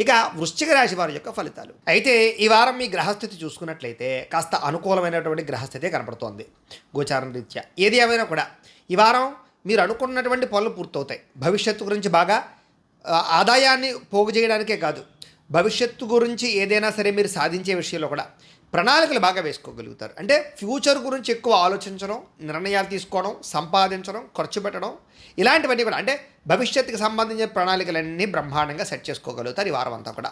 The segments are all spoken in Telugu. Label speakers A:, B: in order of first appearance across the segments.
A: ఇక వృశ్చిక రాశి వారి యొక్క ఫలితాలు. అయితే ఈ వారం మీ గ్రహస్థితి చూసుకున్నట్లయితే కాస్త అనుకూలమైనటువంటి గ్రహస్థితే కనపడుతోంది గోచారం రీత్యా. ఏది ఏమైనా కూడా ఈ వారం మీరు అనుకున్నటువంటి పనులు పూర్తవుతాయి. భవిష్యత్తు గురించి బాగా ఆదాయాన్ని పోగు చేయడానికే కాదు, భవిష్యత్తు గురించి ఏదైనా సరే మీరు సాధించే విషయంలో కూడా ప్రణాళికలు బాగా వేసుకోగలుగుతారు. అంటే ఫ్యూచర్ గురించి ఎక్కువ ఆలోచించడం, నిర్ణయాలు తీసుకోవడం, సంపాదించడం, ఖర్చు పెట్టడం, ఇలాంటివన్నీ కూడా అంటే భవిష్యత్తుకి సంబంధించిన ప్రణాళికలన్నీ బ్రహ్మాండంగా సెట్ చేసుకోగలుగుతారు ఈ వారం అంతా కూడా.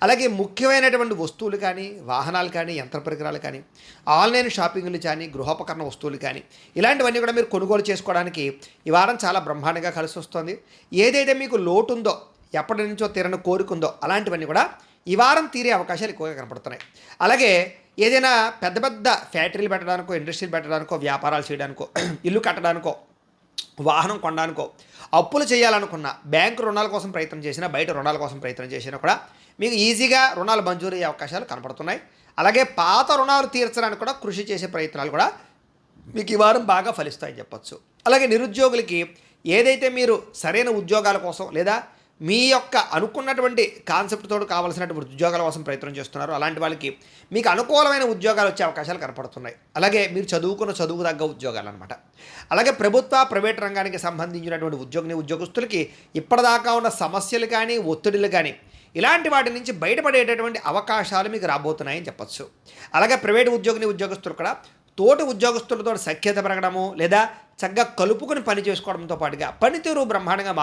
A: అలాగే ముఖ్యమైనటువంటి వస్తువులు కానీ, వాహనాలు కానీ, యంత్ర పరికరాలు కానీ, ఆన్లైన్ షాపింగ్లు కానీ, గృహోపకరణ వస్తువులు కానీ, ఇలాంటివన్నీ కూడా మీరు కొనుగోలు చేసుకోవడానికి ఈ వారం చాలా బ్రహ్మాండంగా కలిసి వస్తుంది. ఏదైతే మీకు లోటు ఉందో, ఎప్పటి నుంచో తీరని కోరిక ఉందో అలాంటివన్నీ కూడా ఈ వారం తీరే అవకాశాలు ఎక్కువగా కనపడుతున్నాయి. అలాగే ఏదైనా పెద్ద పెద్ద ఫ్యాక్టరీలు పెట్టడానికో, ఇండస్ట్రీలు పెట్టడానికో, వ్యాపారాలు చేయడానికో, ఇల్లు కట్టడానికో, వాహనం కొనడానికో, అప్పులు చేయాలనుకున్న బ్యాంకు రుణాల కోసం ప్రయత్నం చేసినా, బయట రుణాల కోసం ప్రయత్నం చేసినా కూడా మీకు ఈజీగా రుణాలు మంజూరు అయ్యే అవకాశాలు కనపడుతున్నాయి. అలాగే పాత రుణాలు తీర్చడానికి కూడా కృషి చేసే ప్రయత్నాలు కూడా మీకు ఈ వారం బాగా ఫలిస్తాయని చెప్పొచ్చు. అలాగే నిరుద్యోగులకి ఏదైతే మీరు సరైన ఉద్యోగాల కోసం లేదా మీ యొక్క అనుకున్నటువంటి కాన్సెప్ట్తో కావాల్సినటువంటి ఉద్యోగాల కోసం ప్రయత్నం చేస్తున్నారు, అలాంటి వాళ్ళకి మీకు అనుకూలమైన ఉద్యోగాలు వచ్చే అవకాశాలు కనపడుతున్నాయి. అలాగే మీరు చదువుకున్న చదువుకు తగ్గ ఉద్యోగాలు అనమాట. అలాగే ప్రభుత్వ ప్రైవేట్ రంగానికి సంబంధించినటువంటి ఉద్యోగస్తులకి ఇప్పటిదాకా ఉన్న సమస్యలు కానీ, ఒత్తిడులు కానీ, ఇలాంటి వాటి నుంచి బయటపడేటటువంటి అవకాశాలు మీకు రాబోతున్నాయని చెప్పచ్చు. అలాగే ప్రైవేట్ ఉద్యోగస్తులు కూడా తోటి ఉద్యోగస్తులతో సఖ్యత పెరగడము లేదా చక్కగా కలుపుకొని పని చేసుకోవడంతో పాటుగా పనితీరు బ్రహ్మాండంగా